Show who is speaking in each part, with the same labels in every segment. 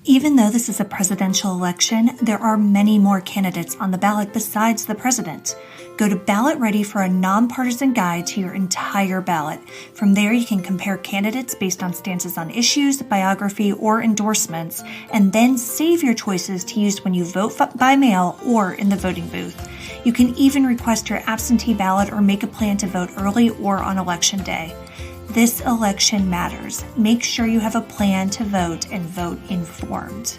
Speaker 1: Even though this is a presidential election, there are many more candidates on the ballot besides the president. Go to Ballot Ready for a nonpartisan guide to your entire ballot. From there, you can compare candidates based on stances on issues, biography, or endorsements, and then save your choices to use when you vote by mail or in the voting booth. You can even request your absentee ballot or make a plan to vote early or on election day. This election matters. Make sure you have a plan to vote and vote informed.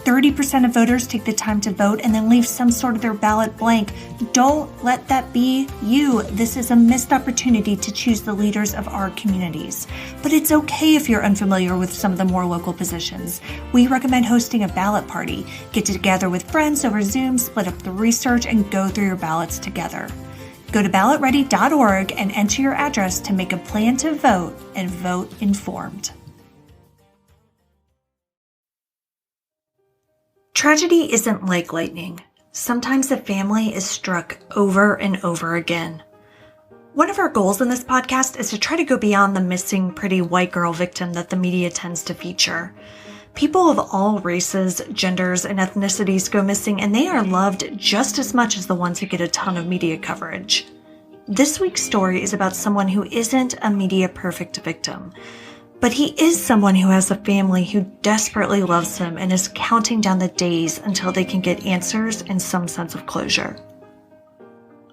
Speaker 1: 30% of voters take the time to vote and then leave some sort of their ballot blank. Don't let that be you. This is a missed opportunity to choose the leaders of our communities. But it's okay if you're unfamiliar with some of the more local positions. We recommend hosting a ballot party. Get together with friends over Zoom, split up the research, and go through your ballots together. Go to ballotready.org and enter your address to make a plan to vote and vote informed. Tragedy isn't like lightning. Sometimes a family is struck over and over again. One of our goals in this podcast is to try to go beyond the missing pretty white girl victim that the media tends to feature. People of all races, genders, and ethnicities go missing, and they are loved just as much as the ones who get a ton of media coverage. This week's story is about someone who isn't a media-perfect victim, but he is someone who has a family who desperately loves him and is counting down the days until they can get answers and some sense of closure.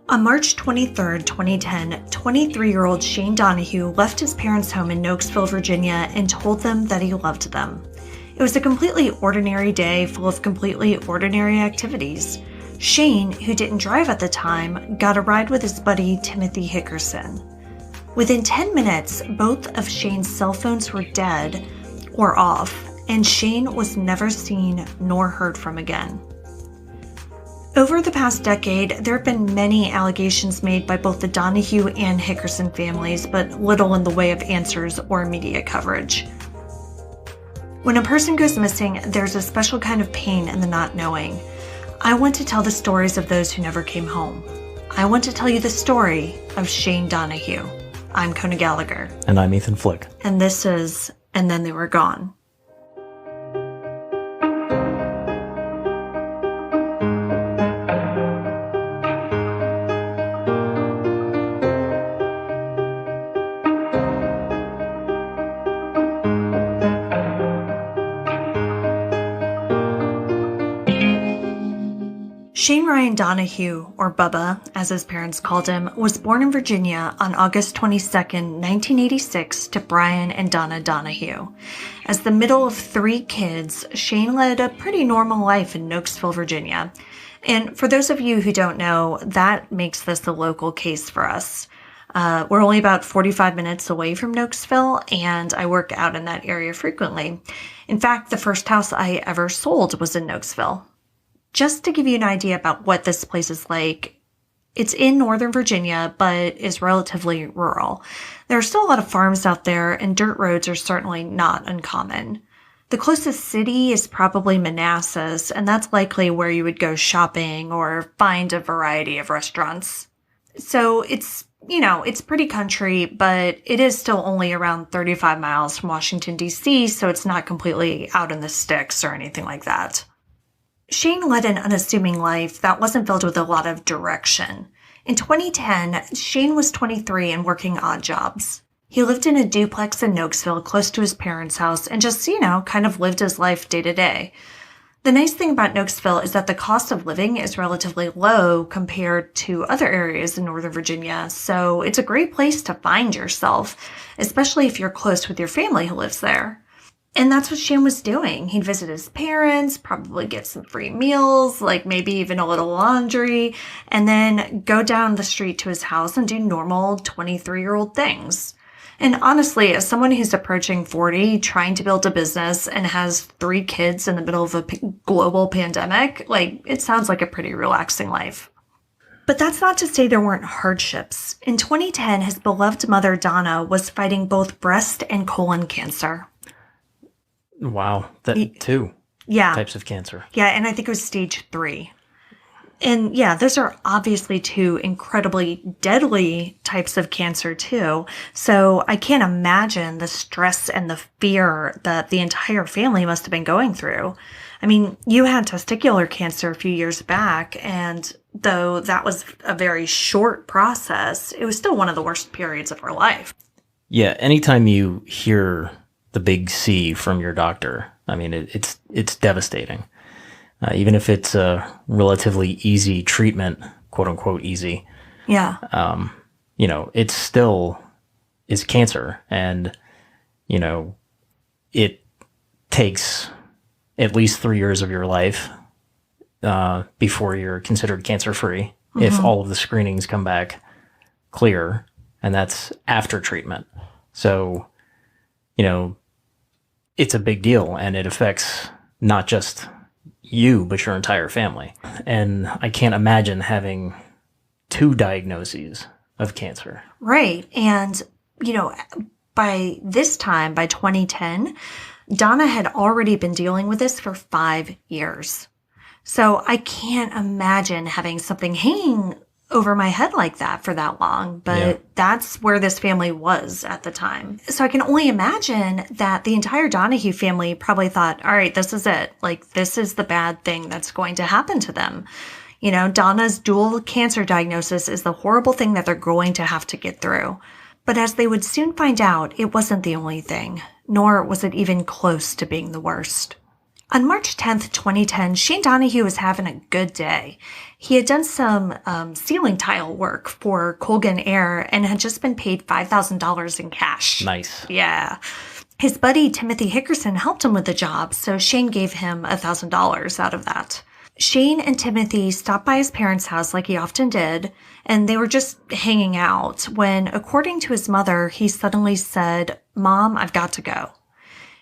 Speaker 1: On March 23, 2010, 23-year-old Shane Donahue left his parents' home in Nokesville, Virginia, and told them that he loved them. It was a completely ordinary day full of completely ordinary activities. Shane, who didn't drive at the time, got a ride with his buddy Timothy Hickerson. Within 10 minutes, both of Shane's cell phones were dead or off, and Shane was never seen nor heard from again. Over the past decade, there have been many allegations made by both the Donahue and Hickerson families, but little in the way of answers or media coverage. When a person goes missing, there's a special kind of pain in the not knowing. I want to tell the stories of those who never came home. I want to tell you the story of Shane Donahue. I'm Kona Gallagher.
Speaker 2: And I'm Ethan Flick.
Speaker 1: And this is And Then They Were Gone. Shane Ryan Donahue, or Bubba, as his parents called him, was born in Virginia on August 22, 1986, to Brian and Donna Donahue. As the middle of 3 kids, Shane led a pretty normal life in Nokesville, Virginia. And for those of you who don't know, that makes this a local case for us. We're only about 45 minutes away from Nokesville, and I work out in that area frequently. In fact, the first house I ever sold was in Nokesville. Just to give you an idea about what this place is like, it's in Northern Virginia, but is relatively rural. There are still a lot of farms out there, and dirt roads are certainly not uncommon. The closest city is probably Manassas, and that's likely where you would go shopping or find a variety of restaurants. So it's pretty country, but it is still only around 35 miles from Washington, D.C., so it's not completely out in the sticks or anything like that. Shane led an unassuming life that wasn't filled with a lot of direction. In 2010, Shane was 23 and working odd jobs. He lived in a duplex in Nokesville close to his parents' house and just, kind of lived his life day to day. The nice thing about Nokesville is that the cost of living is relatively low compared to other areas in Northern Virginia, so it's a great place to find yourself, especially if you're close with your family who lives there. And that's what Shane was doing. He'd visit his parents, probably get some free meals, like maybe even a little laundry, and then go down the street to his house and do normal 23-year-old things. And honestly, as someone who's approaching 40, trying to build a business and has 3 kids in the middle of a global pandemic, it sounds like a pretty relaxing life. But that's not to say there weren't hardships. In 2010, his beloved mother, Donna, was fighting both breast and colon cancer.
Speaker 2: Wow, 2 types of cancer.
Speaker 1: Yeah, and I think it was stage 3. And yeah, those are obviously two incredibly deadly types of cancer too. So I can't imagine the stress and the fear that the entire family must have been going through. I mean, you had testicular cancer a few years back, and though that was a very short process, it was still one of the worst periods of her life.
Speaker 2: Yeah, anytime you hear the big C from your doctor, I mean, it's devastating. Even if it's a relatively easy treatment, quote unquote easy.
Speaker 1: Yeah.
Speaker 2: It still is cancer, and it takes at least 3 years of your life before you're considered cancer-free, if all of the screenings come back clear, and that's after treatment. So, it's a big deal, and it affects not just you, but your entire family. And I can't imagine having 2 diagnoses of cancer.
Speaker 1: Right. And, by this time, by 2010, Donna had already been dealing with this for 5 years. So I can't imagine having something hanging over my head like that for that long, but that's where this family was at the time. So I can only imagine that the entire Donahue family probably thought, all right, this is it. Like, this is the bad thing that's going to happen to them. Donna's dual cancer diagnosis is the horrible thing that they're going to have to get through. But as they would soon find out, it wasn't the only thing, nor was it even close to being the worst. On March 10th, 2010, Shane Donahue was having a good day. He had done some ceiling tile work for Colgan Air and had just been paid $5,000 in cash.
Speaker 2: Nice.
Speaker 1: Yeah. His buddy, Timothy Hickerson, helped him with the job, so Shane gave him $1,000 out of that. Shane and Timothy stopped by his parents' house like he often did, and they were just hanging out when, according to his mother, he suddenly said, "Mom, I've got to go."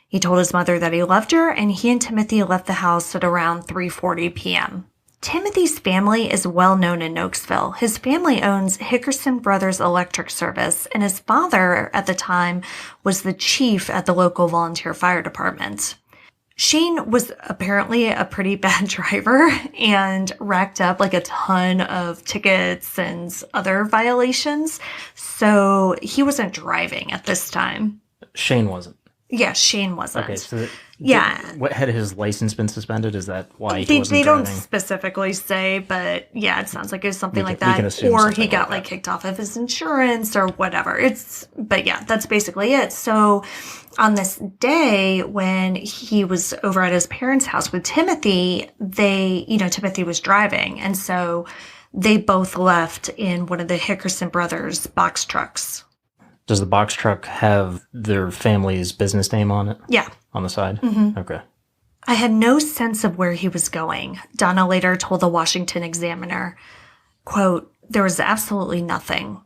Speaker 1: He told his mother that he loved her, and he and Timothy left the house at around 3:40 p.m. Timothy's family is well known in Nokesville. His family owns Hickerson Brothers Electric Service, and his father at the time was the chief at the local volunteer fire department. Shane was apparently a pretty bad driver and racked up like a ton of tickets and other violations, so he wasn't driving at this time.
Speaker 2: Shane wasn't.
Speaker 1: Yeah, Shane wasn't.
Speaker 2: Okay, so
Speaker 1: what
Speaker 2: had his license been suspended? Is that why he wasn't
Speaker 1: They
Speaker 2: driving?
Speaker 1: don't specifically say, but yeah, it sounds like it was something like
Speaker 2: we can
Speaker 1: that.
Speaker 2: assume
Speaker 1: Or he
Speaker 2: something
Speaker 1: got
Speaker 2: like that.
Speaker 1: kicked off of his insurance or whatever. But yeah, that's basically it. So on this day when he was over at his parents' house with Timothy, Timothy was driving. And so they both left in one of the Hickerson brothers' box trucks.
Speaker 2: Does the box truck have their family's business name on it?
Speaker 1: Yeah.
Speaker 2: On the side? Mm-hmm. Okay.
Speaker 1: I had no sense of where he was going. Donna later told the Washington Examiner, quote, "There was absolutely nothing."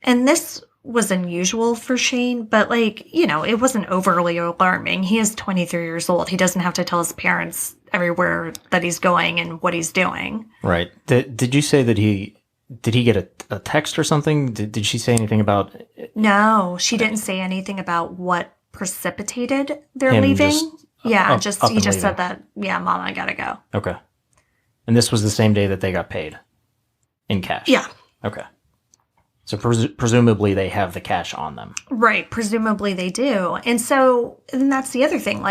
Speaker 1: And this was unusual for Shane, but it wasn't overly alarming. He is 23 years old. He doesn't have to tell his parents everywhere that he's going and what he's doing.
Speaker 2: Right. Did you say that did he get a text or something? Did she say anything about...
Speaker 1: No, she didn't say anything about what precipitated their
Speaker 2: him
Speaker 1: leaving.
Speaker 2: He
Speaker 1: just
Speaker 2: leaving.
Speaker 1: said that, yeah, Mom, I gotta go.
Speaker 2: Okay. And this was the same day that they got paid in cash?
Speaker 1: Yeah.
Speaker 2: Okay. So presumably they have the cash on them. Right.
Speaker 1: Presumably they do. And that's the other thing.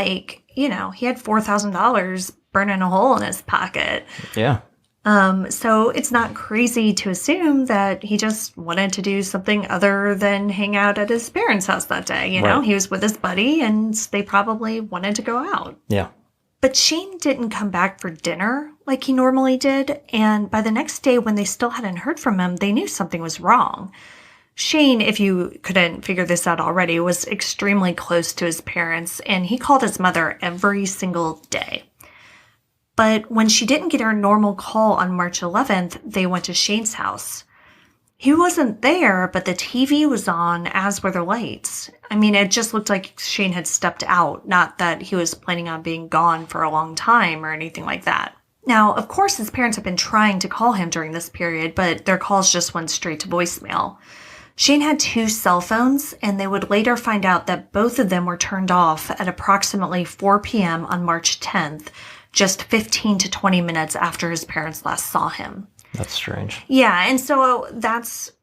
Speaker 1: He had $4,000 burning a hole in his pocket.
Speaker 2: Yeah.
Speaker 1: So it's not crazy to assume that he just wanted to do something other than hang out at his parents' house that day.
Speaker 2: Right.
Speaker 1: He was with his buddy and they probably wanted to go out.
Speaker 2: Yeah.
Speaker 1: But Shane didn't come back for dinner like he normally did. And by the next day, when they still hadn't heard from him, they knew something was wrong. Shane, if you couldn't figure this out already, was extremely close to his parents, and he called his mother every single day. But when she didn't get her normal call on March 11th, they went to Shane's house. He wasn't there, but the TV was on, as were the lights. I mean, it just looked like Shane had stepped out, not that he was planning on being gone for a long time or anything like that. Now, of course, his parents had been trying to call him during this period, but their calls just went straight to voicemail. Shane had 2 cell phones, and they would later find out that both of them were turned off at approximately 4 p.m. on March 10th, just 15 to 20 minutes after his parents last saw him.
Speaker 2: That's strange.
Speaker 1: Yeah, and so that's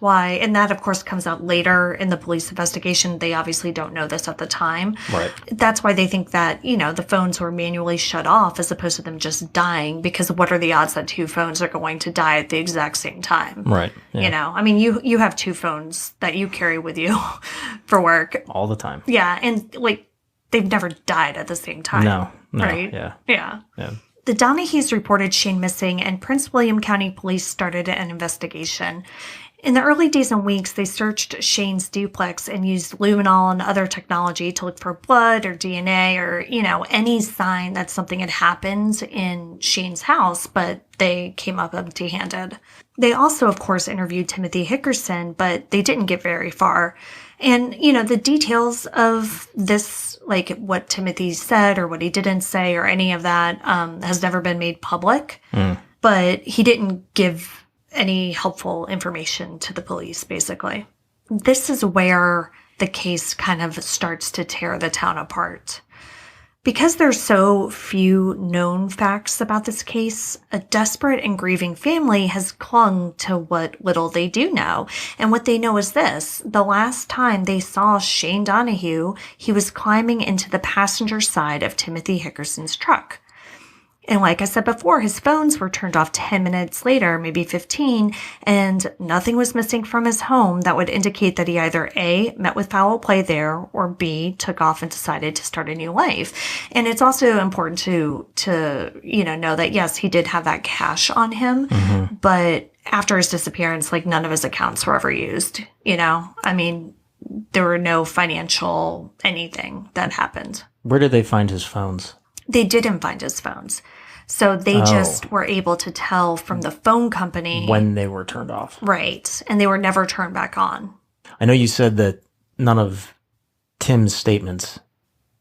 Speaker 1: why, and that of course comes out later in the police investigation. They obviously don't know this at the time.
Speaker 2: Right.
Speaker 1: That's why they think that, the phones were manually shut off as opposed to them just dying, because what are the odds that two phones are going to die at the exact same time?
Speaker 2: Right. Yeah.
Speaker 1: I mean, you have two phones that you carry with you for work.
Speaker 2: All the time.
Speaker 1: Yeah, and they've never died at the same time.
Speaker 2: No.
Speaker 1: Right?
Speaker 2: Yeah.
Speaker 1: The Donahues reported Shane missing, and Prince William County Police started an investigation. In the early days and weeks, they searched Shane's duplex and used luminol and other technology to look for blood or DNA or, any sign that something had happened in Shane's house, but they came up empty-handed. They also, of course, interviewed Timothy Hickerson, but they didn't get very far. And, the details of this, what Timothy said or what he didn't say or any of that has never been made public. But he didn't give any helpful information to the police, basically. This is where the case kind of starts to tear the town apart. Because there's so few known facts about this case, a desperate and grieving family has clung to what little they do know. And what they know is this: the last time they saw Shane Donahue, he was climbing into the passenger side of Timothy Hickerson's truck. And like I said before, his phones were turned off 10 minutes later, maybe 15, and nothing was missing from his home that would indicate that he either A, met with foul play there, or B, took off and decided to start a new life. And it's also important to know that, yes, he did have that cash on him, but after his disappearance, none of his accounts were ever used, I mean, there were no financial anything that happened.
Speaker 2: Where did they find his phones?
Speaker 1: They didn't find his phones. So they just were able to tell from the phone company
Speaker 2: when they were turned off. Right.
Speaker 1: And they were never turned back on.
Speaker 2: I know you said that none of Tim's statements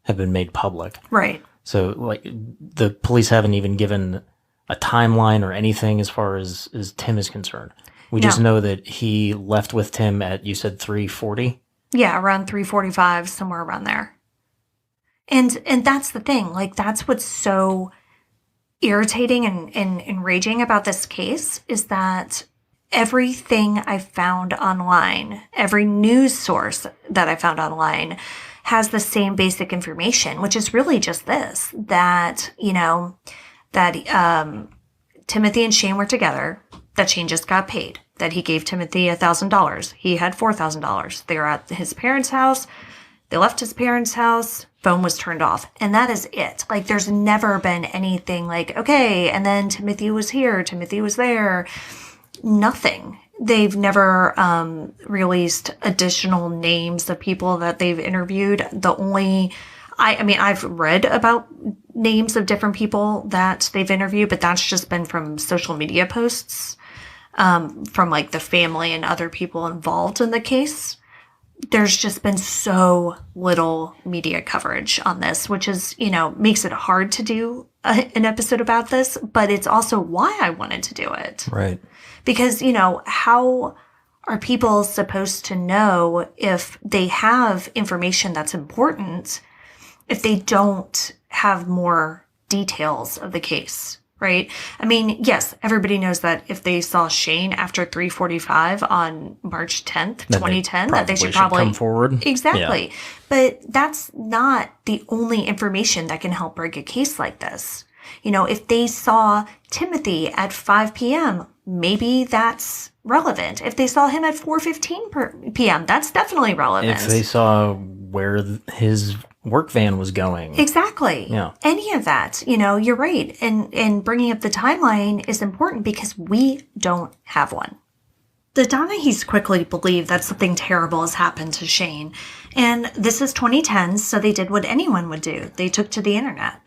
Speaker 2: have been made public.
Speaker 1: Right.
Speaker 2: So the police haven't even given a timeline or anything as far as Tim is concerned. We just know that he left with Tim at, you said 3:40?
Speaker 1: Yeah, around 3:45, somewhere around there. And that's the thing. That's what's so irritating and enraging about this case, is that everything I found online, every news source that I found online, has the same basic information, which is really just this: that Timothy and Shane were together, that Shane just got paid, that he gave Timothy $1,000. He had $4,000. They were at his parents' house. They left his parents' house. Phone was turned off. And that is it. There's never been anything okay, and then Timothy was here, Timothy was there. Nothing. They've never released additional names of people that they've interviewed. I've read about names of different people that they've interviewed, but that's just been from social media posts, from the family and other people involved in the case. There's just been so little media coverage on this, which is, makes it hard to do an episode about this, but it's also why I wanted to do it.
Speaker 2: Right.
Speaker 1: Because, how are people supposed to know if they have information that's important if they don't have more details of the case? Right? I mean, yes, everybody knows that if they saw Shane after 3:45 on March 10th, 2010, that they should probably
Speaker 2: come forward.
Speaker 1: Exactly. Yeah. But that's not the only information that can help break a case like this. If they saw Timothy at 5 p.m., maybe that's relevant. If they saw him at 4:15 p.m., that's definitely relevant.
Speaker 2: If they saw where his work van was going.
Speaker 1: Exactly.
Speaker 2: Yeah.
Speaker 1: Any of that, you're right. And bringing up the timeline is important because we don't have one. The Donahues quickly believe that something terrible has happened to Shane. And this is 2010, so they did what anyone would do. They took to the internet.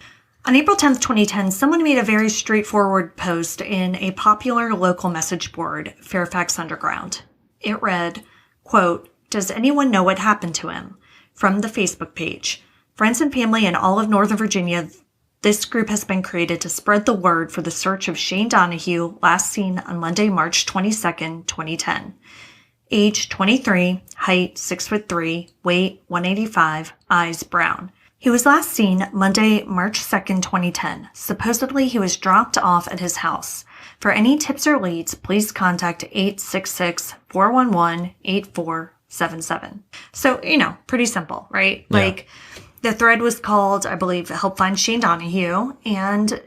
Speaker 1: On April 10th, 2010, someone made a very straightforward post in a popular local message board, Fairfax Underground. It read, quote, "Does anyone know what happened to him?" From the Facebook page. Friends and family in all of Northern Virginia, this group has been created to spread the word for the search of Shane Donahue, last seen on Monday, March 22nd, 2010. Age 23, height 6'3", weight 185, eyes brown. He was last seen Monday, March 2nd, 2010. Supposedly, he was dropped off at his house. For any tips or leads, please contact 866-411-8477. So, pretty simple, right?
Speaker 2: Yeah.
Speaker 1: Like, the thread was called, I believe, Help Find Shane Donahue, and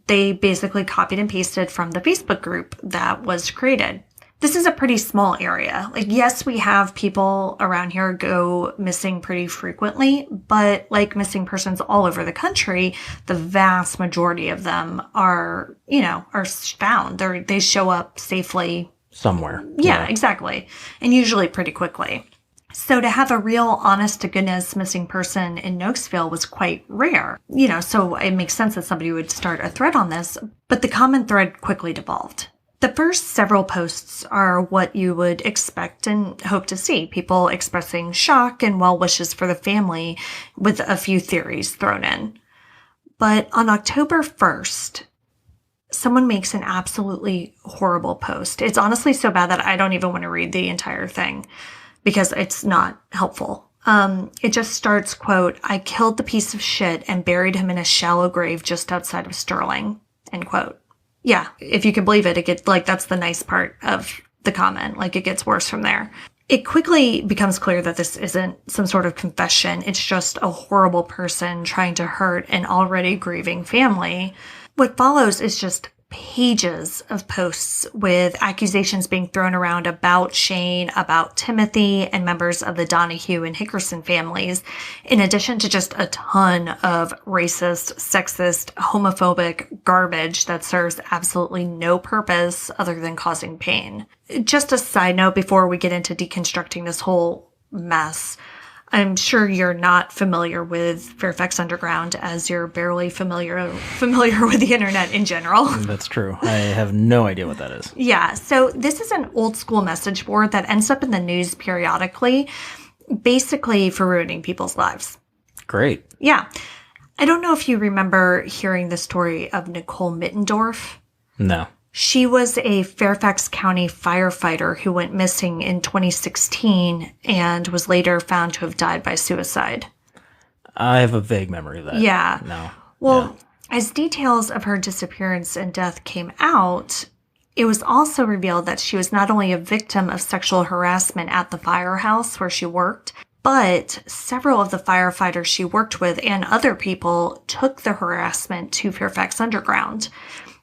Speaker 1: they basically copied and pasted from the Facebook group that was created. This is a pretty small area. Like, yes, we have people around here go missing pretty frequently, but like missing persons all over the country, the vast majority of them are found. They show up safely
Speaker 2: Somewhere.
Speaker 1: Yeah, exactly. And usually pretty quickly. So to have a real honest-to-goodness missing person in Nokesville was quite rare. So it makes sense that somebody would start a thread on this, but the common thread quickly devolved. The first several posts are what you would expect and hope to see. People expressing shock and well wishes for the family with a few theories thrown in. But on October 1st, someone makes an absolutely horrible post. It's honestly so bad that I don't even want to read the entire thing because it's not helpful. It just starts, quote, "I killed the piece of shit and buried him in a shallow grave just outside of Sterling," end quote. Yeah, if you can believe it, that's the nice part of the comment. Like, it gets worse from there. It quickly becomes clear that this isn't some sort of confession. It's just a horrible person trying to hurt an already grieving family. What follows is just pages of posts with accusations being thrown around about Shane, about Timothy, and members of the Donahue and Hickerson families, in addition to just a ton of racist, sexist, homophobic garbage that serves absolutely no purpose other than causing pain. Just a side note before we get into deconstructing this whole mess. I'm sure you're not familiar with Fairfax Underground, as you're barely familiar with the internet in general.
Speaker 2: That's true. I have no idea what that is.
Speaker 1: Yeah, so this is an old school message board that ends up in the news periodically, basically for ruining people's lives.
Speaker 2: Great.
Speaker 1: Yeah. I don't know if you remember hearing the story of Nicole Mittendorf.
Speaker 2: No.
Speaker 1: She was a Fairfax County firefighter who went missing in 2016 and was later found to have died by suicide.
Speaker 2: I have a vague memory of that.
Speaker 1: Yeah.
Speaker 2: No.
Speaker 1: Well, as details of her disappearance and death came out, it was also revealed that she was not only a victim of sexual harassment at the firehouse where she worked, but several of the firefighters she worked with and other people took the harassment to Fairfax Underground.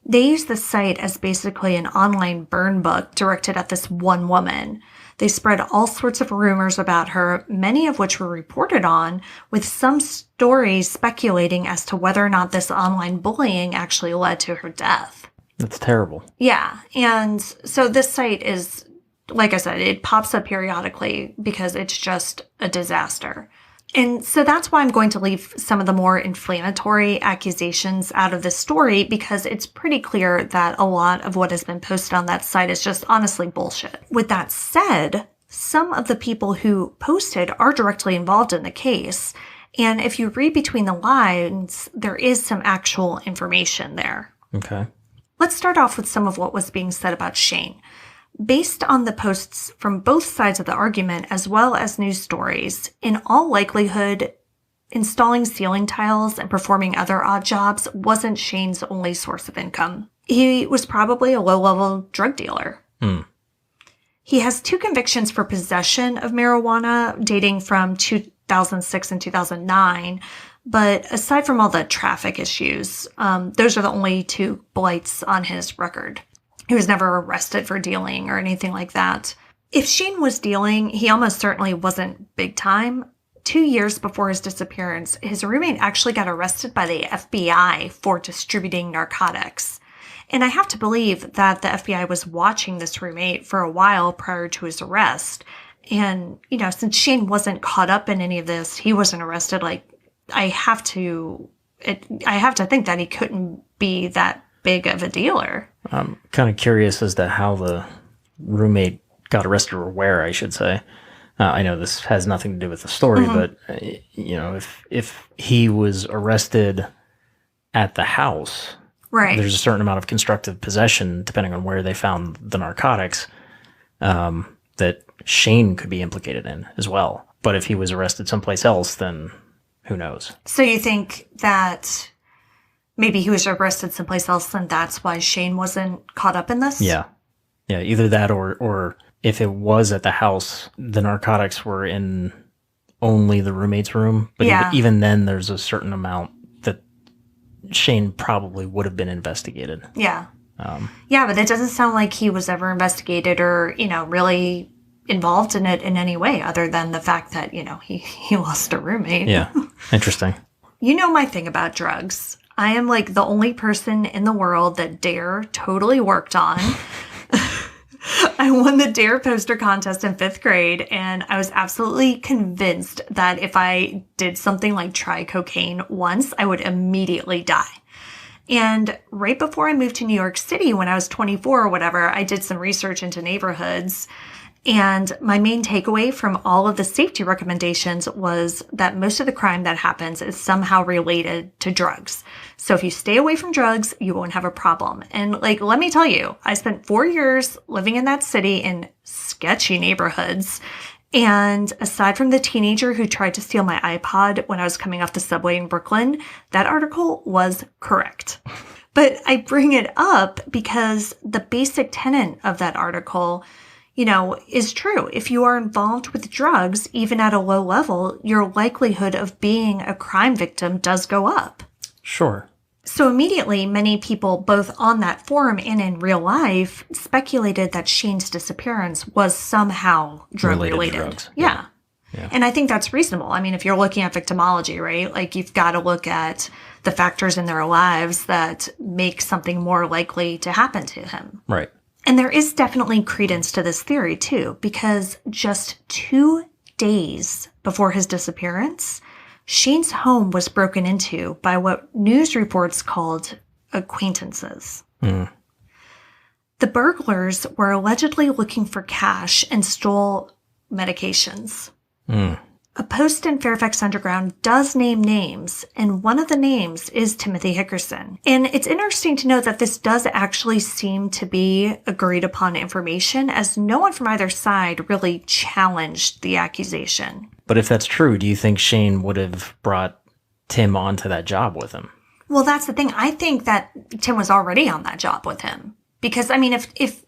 Speaker 1: They used the site as basically an online burn book directed at this one woman. They spread all sorts of rumors about her, many of which were reported on, with some stories speculating as to whether or not this online bullying actually led to her death.
Speaker 2: That's terrible.
Speaker 1: Yeah, and so this site is, like I said, it pops up periodically because it's just a disaster. And so that's why I'm going to leave some of the more inflammatory accusations out of this story, because it's pretty clear that a lot of what has been posted on that site is just honestly bullshit. With that said, some of the people who posted are directly involved in the case. And if you read between the lines, there is some actual information there.
Speaker 2: Okay.
Speaker 1: Let's start off with some of what was being said about Shane. Based on the posts from both sides of the argument, as well as news stories, in all likelihood, installing ceiling tiles and performing other odd jobs wasn't Shane's only source of income. He was probably a low-level drug dealer. He has 2 convictions for possession of marijuana dating from 2006 and 2009, but aside from all the traffic issues, those are the only 2 blights on his record. He was never arrested for dealing or anything like that. If Shane was dealing, he almost certainly wasn't big time. 2 years before his disappearance, his roommate actually got arrested by the FBI for distributing narcotics. And I have to believe that the FBI was watching this roommate for a while prior to his arrest. And, since Shane wasn't caught up in any of this, he wasn't arrested. I have to think that he couldn't be that big of a dealer.
Speaker 2: I'm kind of curious as to how the roommate got arrested, or where, I should say. I know this has nothing to do with the story, but, if he was arrested at the house,
Speaker 1: right,
Speaker 2: there's a certain amount of constructive possession, depending on where they found the narcotics, that Shane could be implicated in as well. But if he was arrested someplace else, then Who knows?
Speaker 1: So you think that maybe he was arrested someplace else and that's why Shane wasn't caught up in this?
Speaker 2: Yeah. Yeah, either that or if it was at the house, the narcotics were in only the roommate's room. But even then, there's a certain amount that Shane probably would have been investigated.
Speaker 1: Yeah. Yeah, but it doesn't sound like he was ever investigated or, really involved in it in any way other than the fact that, he lost a roommate.
Speaker 2: Yeah. Interesting.
Speaker 1: You know my thing about drugs. I am like the only person in the world that DARE totally worked on. I won the DARE poster contest in 5th grade, and I was absolutely convinced that if I did something like try cocaine once, I would immediately die. And right before I moved to New York City, when I was 24 or whatever, I did some research into neighborhoods. And my main takeaway from all of the safety recommendations was that most of the crime that happens is somehow related to drugs. So if you stay away from drugs, you won't have a problem. And let me tell you, I spent 4 years living in that city in sketchy neighborhoods. And aside from the teenager who tried to steal my iPod when I was coming off the subway in Brooklyn, that article was correct. But I bring it up because the basic tenet of that article is true. If you are involved with drugs, even at a low level, your likelihood of being a crime victim does go up.
Speaker 2: Sure.
Speaker 1: So immediately, many people, both on that forum and in real life, speculated that Shane's disappearance was somehow drug-related. Yeah. And I think that's reasonable. I mean, if you're looking at victimology, right? You've got to look at the factors in their lives that make something more likely to happen to him.
Speaker 2: Right.
Speaker 1: And there is definitely credence to this theory, too, because just 2 days before his disappearance, Shane's home was broken into by what news reports called acquaintances. The burglars were allegedly looking for cash and stole medications. A post in Fairfax Underground does name names, and one of the names is Timothy Hickerson. And it's interesting to note that this does actually seem to be agreed upon information, as no one from either side really challenged the accusation.
Speaker 2: But if that's true, do you think Shane would have brought Tim onto that job with him?
Speaker 1: Well, that's the thing. I think that Tim was already on that job with him. Because, I mean, if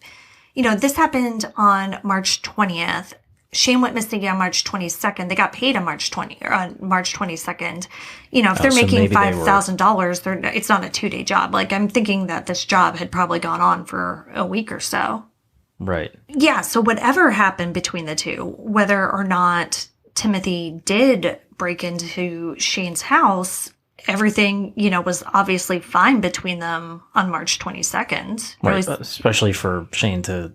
Speaker 1: this happened on March 20th, Shane went missing on March 22nd. They got paid on March 22nd. If they're making $5,000, it's not a 2-day job. I'm thinking that this job had probably gone on for a week or so.
Speaker 2: Right.
Speaker 1: Yeah. So whatever happened between the two, whether or not Timothy did break into Shane's house, everything, was obviously fine between them on March 22nd.
Speaker 2: Right. Especially for Shane to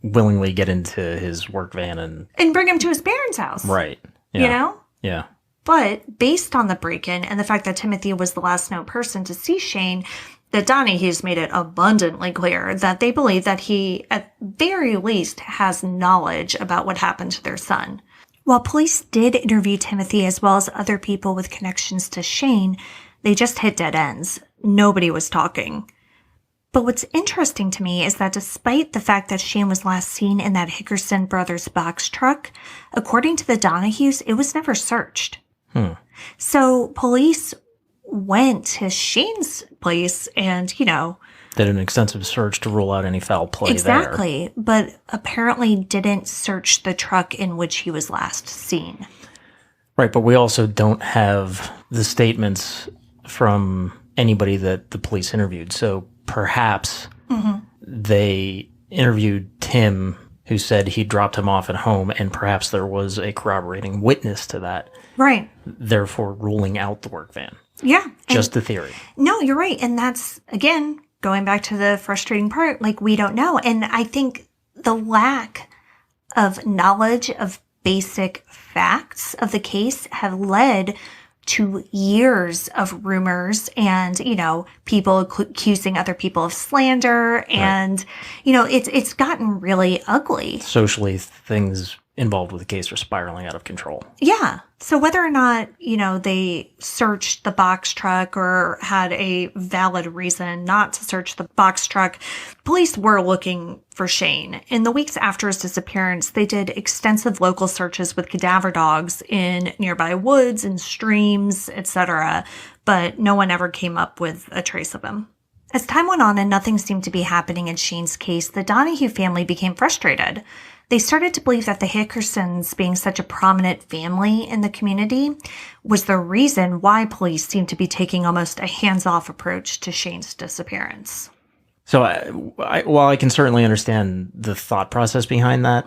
Speaker 2: willingly get into his work van and
Speaker 1: bring him to his parents' house.
Speaker 2: Right. Yeah. Yeah.
Speaker 1: But based on the break-in and the fact that Timothy was the last known person to see Shane, the Donahues made it abundantly clear that they believe that he, at very least, has knowledge about what happened to their son. While police did interview Timothy as well as other people with connections to Shane, they just hit dead ends. Nobody was talking. But what's interesting to me is that despite the fact that Shane was last seen in that Hickerson Brothers box truck, according to the Donahues, it was never searched. So police went to Shane's place and,
Speaker 2: did an extensive search to rule out any foul play
Speaker 1: exactly, but apparently didn't search the truck in which he was last seen.
Speaker 2: Right, but we also don't have the statements from anybody that the police interviewed. So perhaps they interviewed Tim, who said he dropped him off at home, and perhaps there was a corroborating witness to that.
Speaker 1: Right.
Speaker 2: Therefore, ruling out the work van.
Speaker 1: Yeah.
Speaker 2: Just the theory.
Speaker 1: No, you're right. And that's, again, going back to the frustrating part, we don't know. And I think the lack of knowledge of basic facts of the case have led to years of rumors and, people accusing other people of slander. And, it's gotten really ugly.
Speaker 2: Socially, things involved with the case are spiraling out of control.
Speaker 1: Yeah. So whether or not, they searched the box truck or had a valid reason not to search the box truck, police were looking for Shane. In the weeks after his disappearance, they did extensive local searches with cadaver dogs in nearby woods and streams, etc., but no one ever came up with a trace of him. As time went on and nothing seemed to be happening in Shane's case, the Donahue family became frustrated. They started to believe that the Hickersons, being such a prominent family in the community, was the reason why police seemed to be taking almost a hands-off approach to Shane's disappearance.
Speaker 2: So while I can certainly understand the thought process behind that,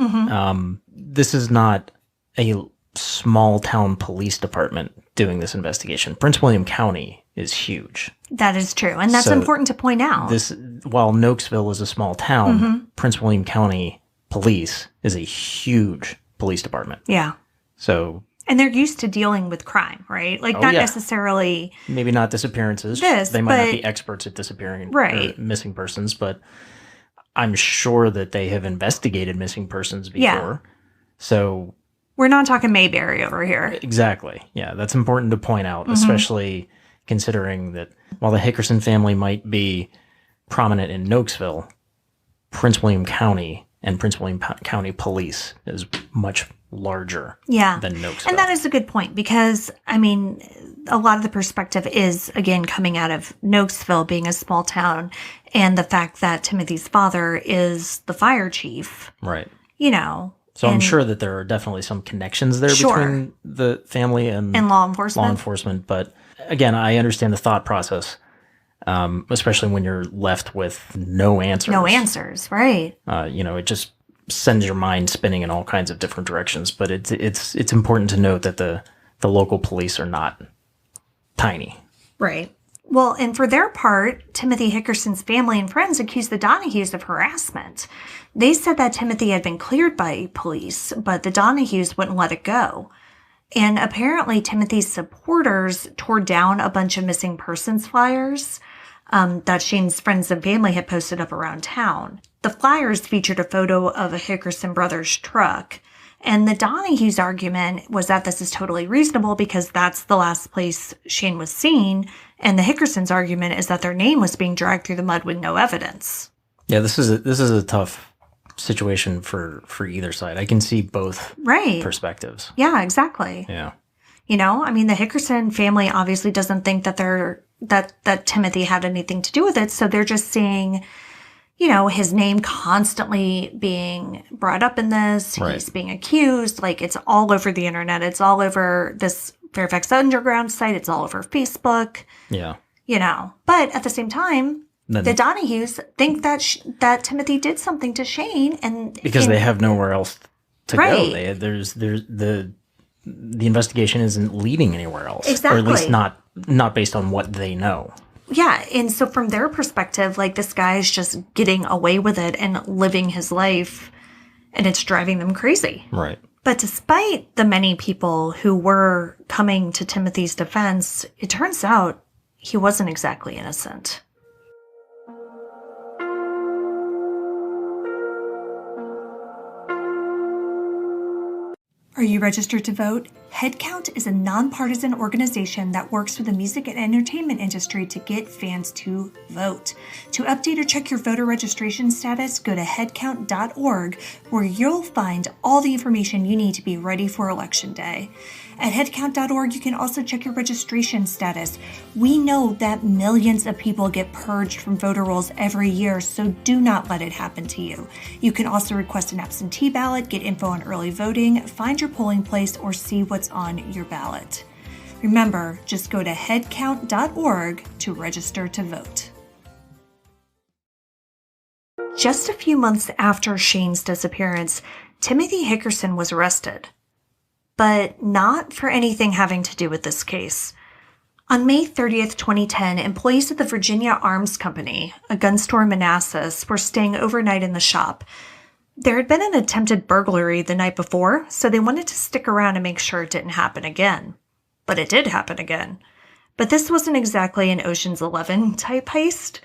Speaker 2: this is not a small town police department doing this investigation. Prince William County is huge.
Speaker 1: That is true, and that's important to point out.
Speaker 2: While Nokesville is a small town, Prince William County Police is a huge police department.
Speaker 1: Yeah.
Speaker 2: So,
Speaker 1: and they're used to dealing with crime, right? Like not necessarily
Speaker 2: maybe not disappearances. They might not be experts at disappearing or missing persons, but I'm sure that they have investigated missing persons before. Yeah. So
Speaker 1: we're not talking Mayberry over here.
Speaker 2: Exactly. Yeah, that's important to point out, especially considering that while the Hickerson family might be prominent in Nokesville, Prince William County and Prince William County Police is much larger than Nokesville.
Speaker 1: And that is a good point because, I mean, a lot of the perspective is, again, coming out of Nokesville being a small town and the fact that Timothy's father is the fire chief.
Speaker 2: Right.
Speaker 1: So
Speaker 2: I'm sure that there are definitely some connections there between the family and
Speaker 1: law enforcement.
Speaker 2: Law enforcement. But again, I understand the thought process. Especially when you're left with no answers.
Speaker 1: No answers, right.
Speaker 2: It just sends your mind spinning in all kinds of different directions. But it's important to note that the local police are not tiny.
Speaker 1: Right. Well, and for their part, Timothy Hickerson's family and friends accused the Donahues of harassment. They said that Timothy had been cleared by police, but the Donahues wouldn't let it go. And apparently Timothy's supporters tore down a bunch of missing persons flyers that Shane's friends and family had posted up around town. The flyers featured a photo of a Hickerson brothers truck. And the Donahue's argument was that this is totally reasonable because that's the last place Shane was seen. And the Hickerson's argument is that their name was being dragged through the mud with no evidence.
Speaker 2: Yeah, this is a tough situation for either side. I can see both perspectives.
Speaker 1: Yeah, exactly.
Speaker 2: Yeah.
Speaker 1: The Hickerson family obviously doesn't think that that Timothy had anything to do with it. So they're just seeing, his name constantly being brought up in this.
Speaker 2: Right.
Speaker 1: He's being accused. Like, it's all over the internet. It's all over this Fairfax Underground site. It's all over Facebook.
Speaker 2: Yeah.
Speaker 1: But at the same time, the Donahues think that Timothy did something to Shane,
Speaker 2: because they have nowhere else to go. The investigation isn't leading anywhere else,
Speaker 1: exactly,
Speaker 2: or at least not based on what they know.
Speaker 1: Yeah, and so from their perspective, like, this guy is just getting away with it and living his life, and it's driving them crazy.
Speaker 2: Right.
Speaker 1: But despite the many people who were coming to Timothy's defense, it turns out he wasn't exactly innocent. Are you registered to vote? Headcount is a nonpartisan organization that works with the music and entertainment industry to get fans to vote. To update or check your voter registration status, go to headcount.org, where you'll find all the information you need to be ready for Election Day. At headcount.org, you can also check your registration status. We know that millions of people get purged from voter rolls every year, so do not let it happen to you. You can also request an absentee ballot, get info on early voting, find your polling place, or see what's on your ballot. Remember, just go to headcount.org to register to vote. Just a few months after Shane's disappearance, Timothy Hickerson was arrested. But not for anything having to do with this case. On May 30th, 2010, employees of the Virginia Arms Company, a gun store in Manassas, were staying overnight in the shop. There had been an attempted burglary the night before, so they wanted to stick around and make sure it didn't happen again. But it did happen again. But this wasn't exactly an Ocean's 11 type heist.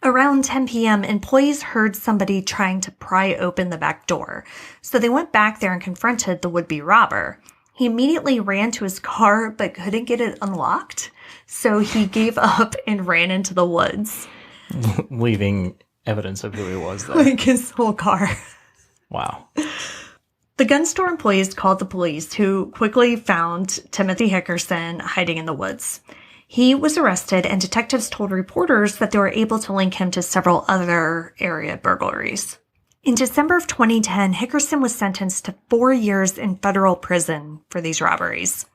Speaker 1: Around 10 p.m., employees heard somebody trying to pry open the back door, so they went back there and confronted the would-be robber. He immediately ran to his car but couldn't get it unlocked, so he gave up and ran into the woods.
Speaker 2: Leaving evidence of who he was there.
Speaker 1: Like his whole car.
Speaker 2: Wow.
Speaker 1: The gun store employees called the police, who quickly found Timothy Hickerson hiding in the woods. He was arrested, and detectives told reporters that they were able to link him to several other area burglaries. In December of 2010, Hickerson was sentenced to 4 years in federal prison for these robberies.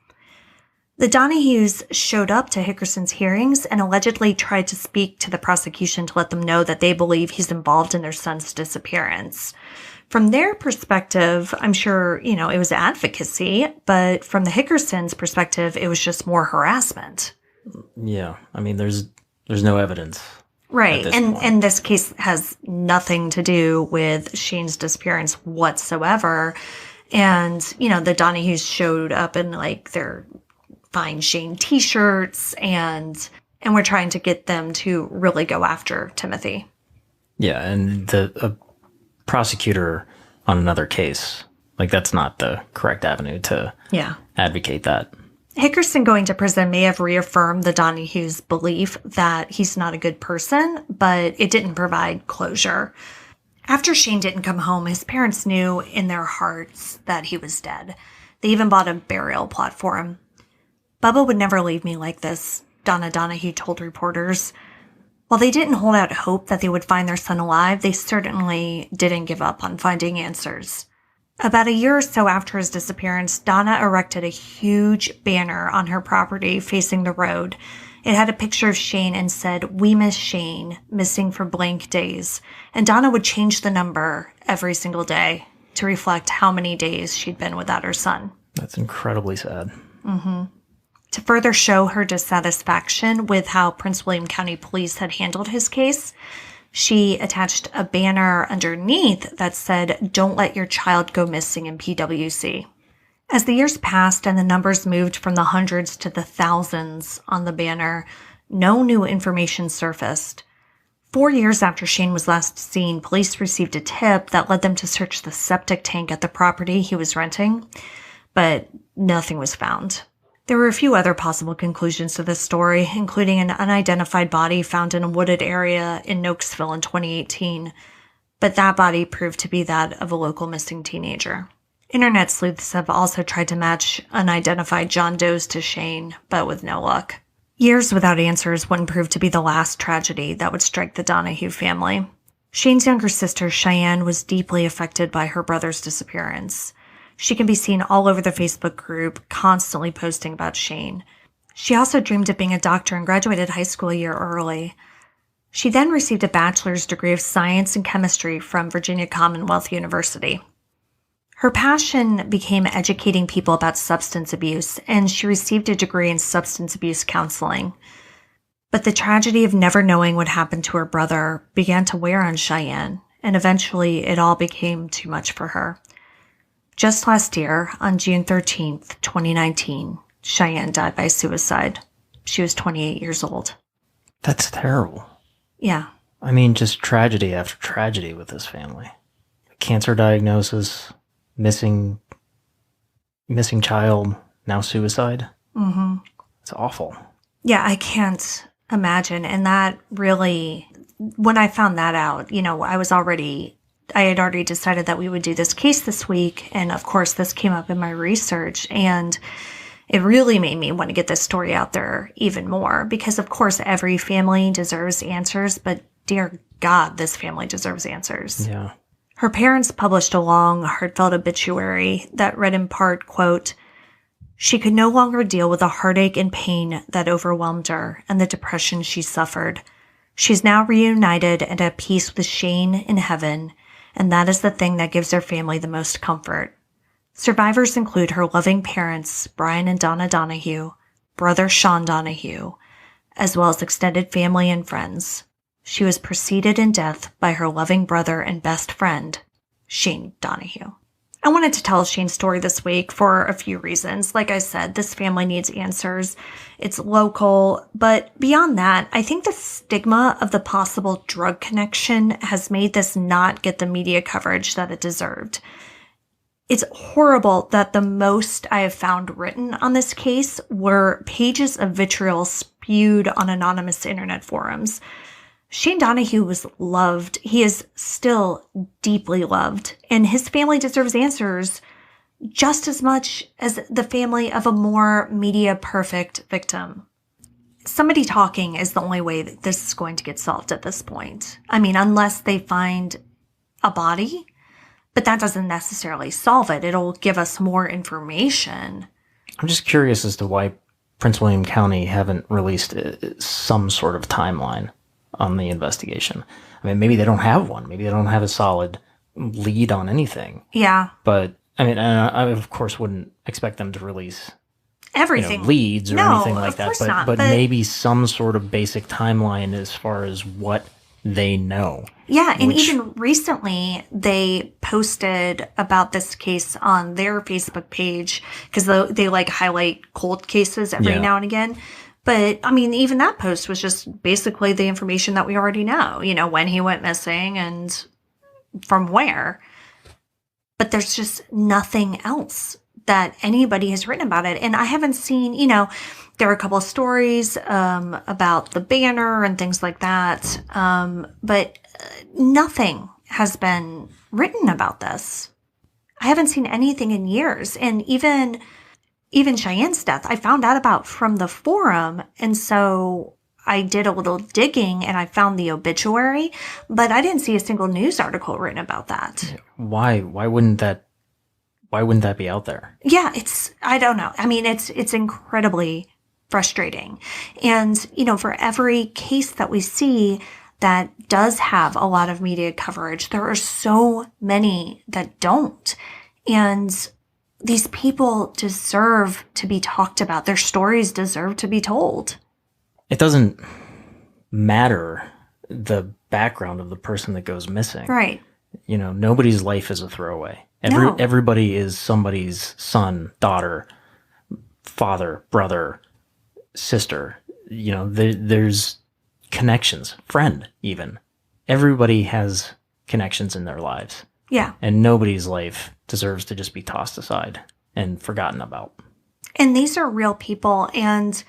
Speaker 1: The Donahues showed up to Hickerson's hearings and allegedly tried to speak to the prosecution to let them know that they believe he's involved in their son's disappearance. From their perspective, I'm sure, it was advocacy, but from the Hickersons' perspective, it was just more harassment.
Speaker 2: Yeah, I mean, there's no evidence.
Speaker 1: Right, and this case has nothing to do with Shane's disappearance whatsoever. And, the Donahues showed up in, their Find Shane t-shirts, and we're trying to get them to really go after Timothy.
Speaker 2: Yeah, and the prosecutor on another case, that's not the correct avenue to advocate that.
Speaker 1: Hickerson going to prison may have reaffirmed the Donahue's belief that he's not a good person, but it didn't provide closure. After Shane didn't come home, his parents knew in their hearts that he was dead. They even bought a burial plot for him. "Bubba would never leave me like this," Donna Donahue told reporters. While they didn't hold out hope that they would find their son alive, they certainly didn't give up on finding answers. About a year or so after his disappearance, Donna erected a huge banner on her property facing the road. It had a picture of Shane and said, "We miss Shane, missing for blank days." And Donna would change the number every single day to reflect how many days she'd been without her son.
Speaker 2: That's incredibly sad.
Speaker 1: Mm-hmm. To further show her dissatisfaction with how Prince William County Police had handled his case, she attached a banner underneath that said, "Don't let your child go missing in PWC." As the years passed and the numbers moved from the hundreds to the thousands on the banner, no new information surfaced. 4 years after Shane was last seen, police received a tip that led them to search the septic tank at the property he was renting, but nothing was found. There were a few other possible conclusions to this story, including an unidentified body found in a wooded area in Nokesville in 2018, but that body proved to be that of a local missing teenager. Internet sleuths have also tried to match unidentified John Does to Shane, but with no luck. Years without answers wouldn't prove to be the last tragedy that would strike the Donahue family. Shane's younger sister, Cheyenne, was deeply affected by her brother's disappearance. She can be seen all over the Facebook group, constantly posting about Shane. She also dreamed of being a doctor and graduated high school a year early. She then received a bachelor's degree of science and chemistry from Virginia Commonwealth University. Her passion became educating people about substance abuse, and she received a degree in substance abuse counseling. But the tragedy of never knowing what happened to her brother began to wear on Cheyenne, and eventually it all became too much for her. Just last year, on June 13th, 2019, Cheyenne died by suicide. She was 28 years old.
Speaker 2: That's terrible.
Speaker 1: Yeah.
Speaker 2: I mean, just tragedy after tragedy with this family. Cancer diagnosis, missing child, now suicide.
Speaker 1: Mm-hmm.
Speaker 2: It's awful.
Speaker 1: Yeah, I can't imagine. And that really, when I found that out, I had already decided that we would do this case this week. And of course, this came up in my research, and it really made me want to get this story out there even more, because of course, every family deserves answers, but dear God, this family deserves answers.
Speaker 2: Yeah.
Speaker 1: Her parents published a long, heartfelt obituary that read in part, quote, "She could no longer deal with the heartache and pain that overwhelmed her and the depression she suffered. She's now reunited and at peace with Shane in heaven, and that is the thing that gives their family the most comfort. Survivors include her loving parents, Brian and Donna Donahue, brother Shane Donahue, as well as extended family and friends. She was preceded in death by her loving brother and best friend, Shane Donahue." I wanted to tell Shane's story this week for a few reasons. Like I said, this family needs answers. It's local, but beyond that, I think the stigma of the possible drug connection has made this not get the media coverage that it deserved. It's horrible that the most I have found written on this case were pages of vitriol spewed on anonymous internet forums. Shane Donahue was loved. He is still deeply loved, and his family deserves answers just as much as the family of a more media-perfect victim. Somebody talking is the only way that this is going to get solved at this point. I mean, unless they find a body, but that doesn't necessarily solve it. It'll give us more information.
Speaker 2: I'm just curious as to why Prince William County haven't released some sort of timeline on the investigation. I mean, maybe they don't have one. Maybe they don't have a solid lead on anything.
Speaker 1: Yeah.
Speaker 2: But, I mean, I of course wouldn't expect them to release
Speaker 1: everything,
Speaker 2: leads or anything like that. But maybe some sort of basic timeline as far as what they know.
Speaker 1: Yeah, and even recently they posted about this case on their Facebook page because they like highlight cold cases every now and again. But, I mean, even that post was just basically the information that we already know, when he went missing and from where. But there's just nothing else that anybody has written about it. And I haven't seen, there are a couple of stories about the banner and things like that. But nothing has been written about this. I haven't seen anything in years. And even Cheyenne's death, I found out about from the forum. And so I did a little digging and I found the obituary, but I didn't see a single news article written about that.
Speaker 2: Why wouldn't that be out there?
Speaker 1: Yeah, I don't know. I mean, it's incredibly frustrating. And, for every case that we see that does have a lot of media coverage, there are so many that don't. And these people deserve to be talked about. Their stories deserve to be told.
Speaker 2: It doesn't matter the background of the person that goes missing.
Speaker 1: Right.
Speaker 2: Nobody's life is a throwaway.
Speaker 1: No.
Speaker 2: Everybody is somebody's son, daughter, father, brother, sister. There's connections, friend even. Everybody has connections in their lives.
Speaker 1: Yeah.
Speaker 2: And nobody's life deserves to just be tossed aside and forgotten about.
Speaker 1: And these are real people, and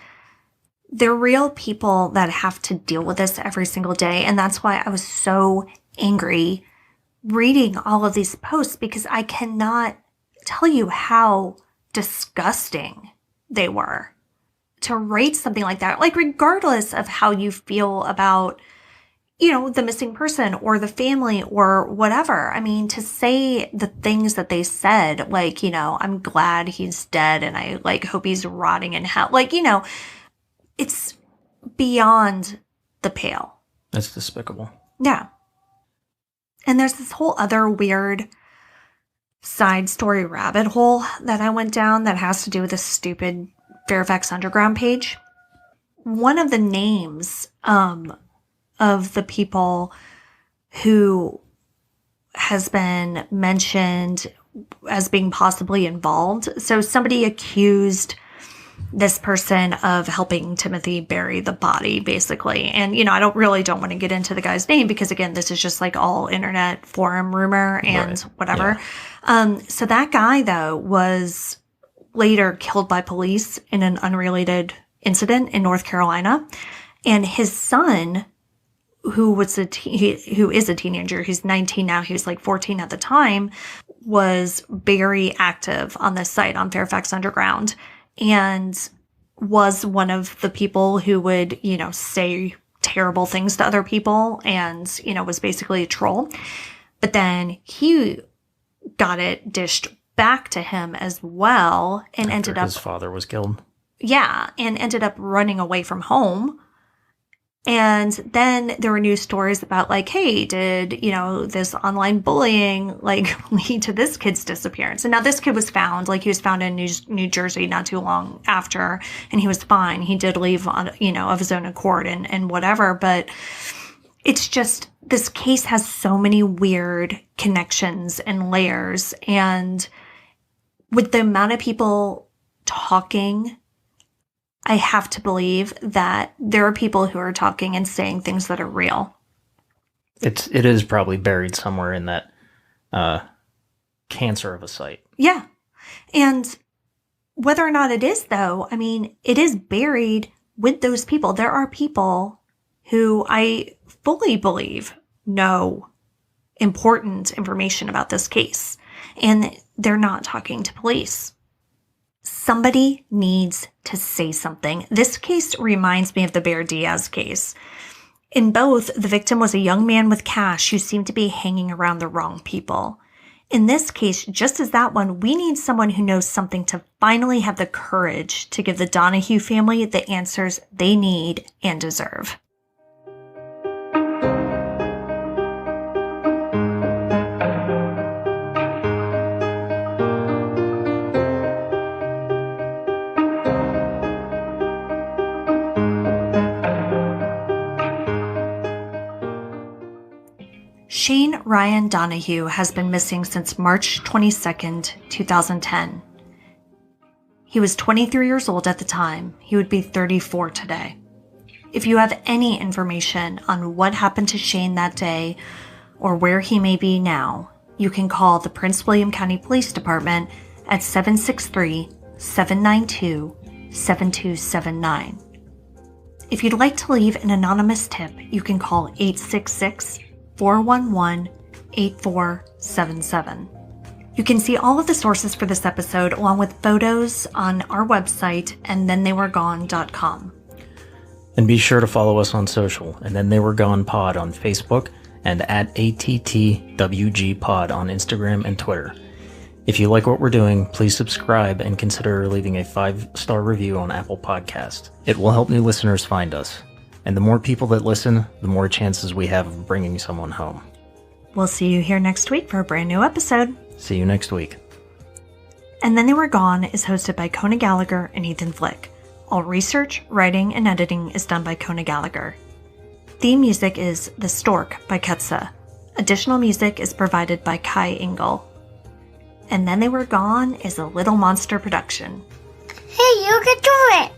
Speaker 1: they're real people that have to deal with this every single day. And that's why I was so angry reading all of these posts, because I cannot tell you how disgusting they were to rate something like that. Like, regardless of how you feel about, the missing person or the family or whatever. I mean, to say the things that they said, like, I'm glad he's dead and I hope he's rotting in hell. It's beyond the pale.
Speaker 2: That's despicable.
Speaker 1: Yeah. And there's this whole other weird side story rabbit hole that I went down that has to do with this stupid Fairfax Underground page. One of the names of the people who has been mentioned as being possibly involved. So somebody accused this person of helping Timothy bury the body, basically. And, I don't want to get into the guy's name because, again, this is just all internet forum rumor and whatever. Yeah. So that guy, though, was later killed by police in an unrelated incident in North Carolina. And his son, who is a teenager, he's 19 now, he was 14 at the time, was very active on this site on Fairfax Underground. And was one of the people who would, say terrible things to other people and, was basically a troll. But then he got it dished back to him as well and ended up...
Speaker 2: his father was killed.
Speaker 1: Yeah, and ended up running away from home. And then there were news stories about hey, did, this online bullying lead to this kid's disappearance? And now this kid was found, he was found in New Jersey not too long after, and he was fine. He did leave on, of his own accord and whatever. But it's just, this case has so many weird connections and layers. And with the amount of people talking, I have to believe that there are people who are talking and saying things that are real.
Speaker 2: It is probably buried somewhere in that cancer of a site.
Speaker 1: Yeah. And whether or not it is, though, I mean, it is buried with those people. There are people who I fully believe know important information about this case, and they're not talking to police. Somebody needs to say something. This case reminds me of the Bear Diaz case. In both, the victim was a young man with cash who seemed to be hanging around the wrong people. In this case, just as that one, we need someone who knows something to finally have the courage to give the Donahue family the answers they need and deserve. Shane Ryan Donahue has been missing since March 22nd, 2010. He was 23 years old at the time. He would be 34 today. If you have any information on what happened to Shane that day or where he may be now, you can call the Prince William County Police Department at 763-792-7279. If you'd like to leave an anonymous tip, you can call 866-411-8477. You can see all of the sources for this episode along with photos on our website, andthentheyweregone.com.
Speaker 2: And be sure to follow us on social, and Then They Were Gone Pod on Facebook and at ATTWG Pod on Instagram and Twitter. If you like what we're doing, please subscribe and consider leaving a 5-star review on Apple Podcast. It will help new listeners find us. And the more people that listen, the more chances we have of bringing someone home.
Speaker 1: We'll see you here next week for a brand new episode.
Speaker 2: See you next week.
Speaker 1: And Then They Were Gone is hosted by Kona Gallagher and Ethan Flick. All research, writing, and editing is done by Kona Gallagher. Theme music is The Stork by Ketsa. Additional music is provided by Kai Engel. And Then They Were Gone is a Little Monster production.
Speaker 3: Hey, you can do it!